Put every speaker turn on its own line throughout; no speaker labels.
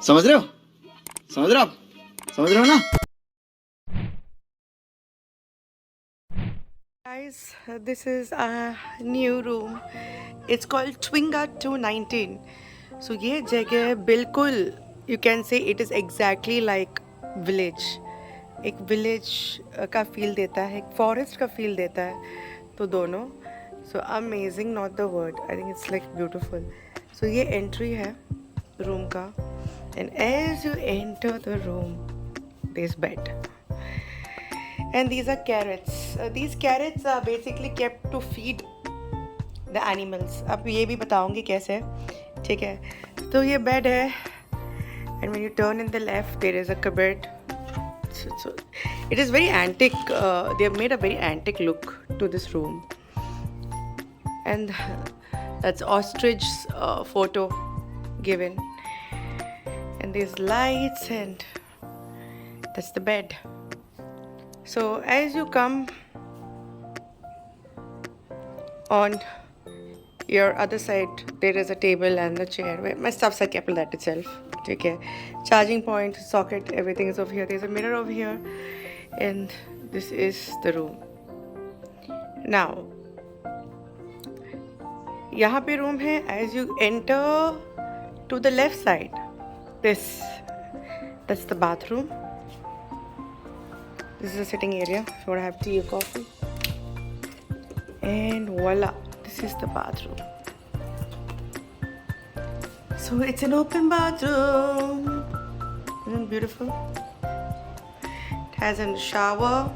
समझ रहे हो? समझ रहे हो आप? समझ रहे हो ना?
Guys, this is a new room. It's called Twinga 219. So ये जगह बिल्कुल you can say it is exactly like village. एक village का feel देता है, एक forest का feel देता है, तो दोनों. So amazing, not the word. I think it's like beautiful. So ये entry है room का, and as you enter the room, there's bed. And these are carrots. These carrots are basically kept to feed the animals. अब ये भी बताऊंगी कैसे, ठीक है? तो ये bed है, and when you turn in the left, there is a cupboard. So it is very antique. They have made a very antique look to this room. And that's ostrich's photo given. And there's lights, and that's the bed. So as you come on your other side, there is a table and a chair where my stuff's are kept that itself. Okay, charging point, socket, everything is over here. There's a mirror over here, and this is the room. Now, यहाँ पे room है. As you enter to the left side, that's the bathroom. This is a sitting area. If you want to have tea or coffee. And voila, this is the bathroom. So it's an open bathroom. Isn't it beautiful? It has a shower.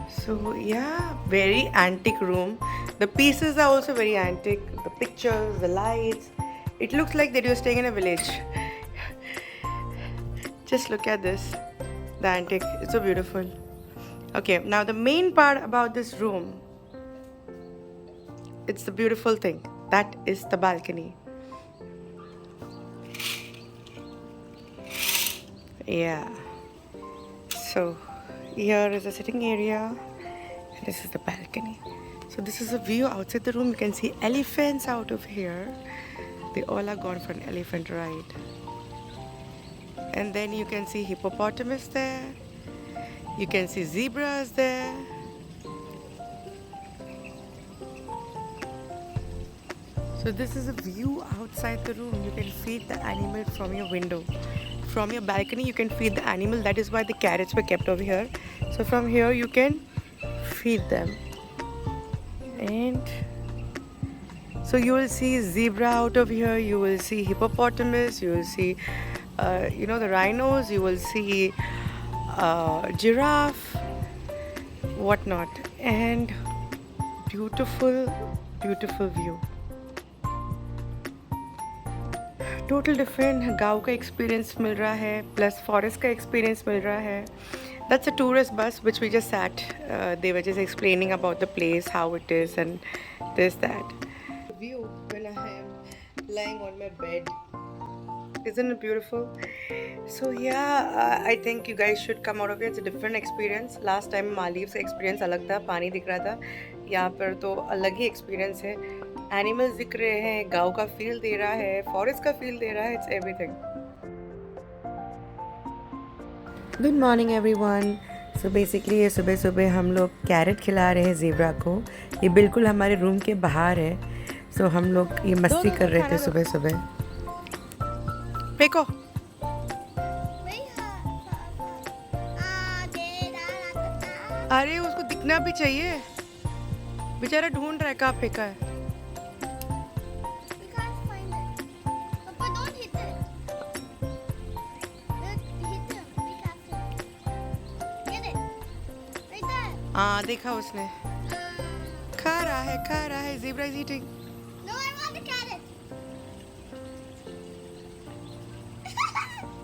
So yeah, very antique room. The pieces are also very antique. The pictures, the lights. It looks like that you're staying in a village. Just look at this, the antique. It's so beautiful. Okay, now the main part about this room, it's the beautiful thing. That is the balcony. Yeah. So here is the sitting area, and this is the balcony. So this is a view outside the room. You can see elephants out of here. They all are gone for an elephant ride. And then you can see hippopotamus there. You can see zebras there. So this is a view outside the room. You can feed the animal from your window. From your balcony you can feed the animal. That is why the carrots were kept over here. So from here you can feed them. And so you will see zebra out of here, you will see hippopotamus, you will see, the rhinos, you will see giraffe, whatnot. And beautiful, beautiful view. Total different गाँव का experience मिल रहा है, plus forest का experience मिल रहा है. That's a tourist bus which we just sat. They were just explaining about the place, how it is, and this, that. View when I am lying on my bed. Isn't it beautiful? So yeah, I think you guys should come out of here. It's a different experience. Last time Maldives का experience अलग था, पानी दिख रहा था. यहाँ पर तो अलग ही experience है. Animals दिख रहे हैं, गाँव का feel दे रहा है, forest का feel दे रहा है. It's everything. Good morning everyone. So basically ये सुबह सुबह हम लोग कैरेट खिला रहे हैं ज़ेब्रा को. ये बिल्कुल हमारे रूम के बाहर है. So हम लोग ये मस्ती कर रहे थे सुबह सुबह. फेंको. अरे उसको दिखना भी चाहिए. बेचारा ढूंढ रहा है कहाँ फेंका है. हाँ देखा उसने. खा रहा है. Zebra is eating.
No, I want the carrot.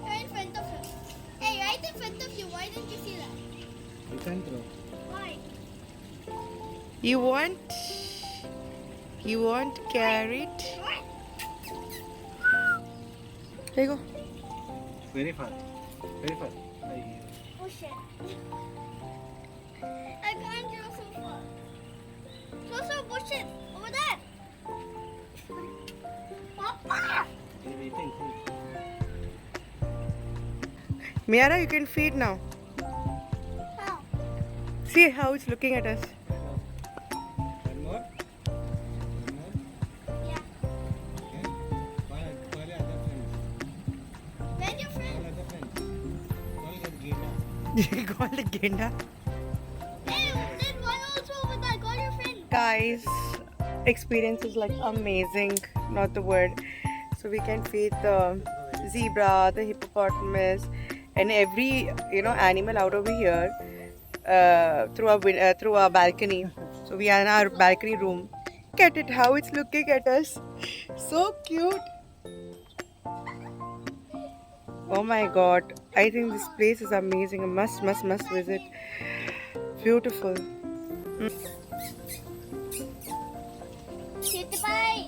You're in front of him. Hey, right in front of you. Why didn't you see that?
You can throw.
Why?
You want carrot? There you go.
Very far. Very far.
Oh shit. I can't go so far. So bushes.
eating.
Miara, you can feed now.
How?
See how it's looking at us.
One more. One more.
Yeah.
Okay. Call your other friends.
Where's your
Call
friend?
other friends. Call your Gita.
You call it Genda.
Hey, there's one also over there. Call your friend.
Guys, experience is like amazing, not the word. So we can feed the zebra, the hippopotamus, and every animal out over here through our balcony. So we are in our balcony room. Look at it, how it's looking at us. So cute. Oh my god, I think this place is amazing. A must visit. Beautiful.
Cutie pie.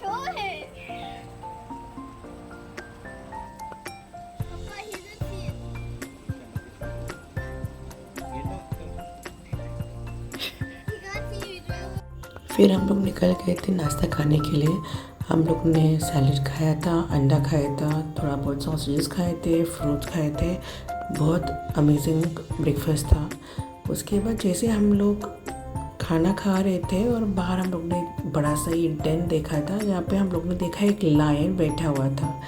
Show it. Papa, he doesn't see it.
Gita,
He can't see it.
फिर हम लोग निकल गए थे नाश्ता खाने के लिए। हम लोग ने सैलेड खाया था, अंडा खाया था, थोड़ा बहुत सॉसेजेस खाए थे, फ्रूट्स खाए थे। बहुत अमेजिंग ब्रेकफास्ट था। उसके बाद जैसे हम लोग खाना खा रहे थे और बाहर हम लोग ने एक बड़ा सा ही डेन देखा था, जहाँ पे हम लोग ने देखा एक लायन बैठा हुआ था।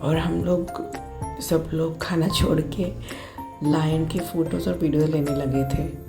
और हम लोग सब लोग खाना छोड़ के लायन की फ़ोटोज़ और वीडियो लेने लगे थे।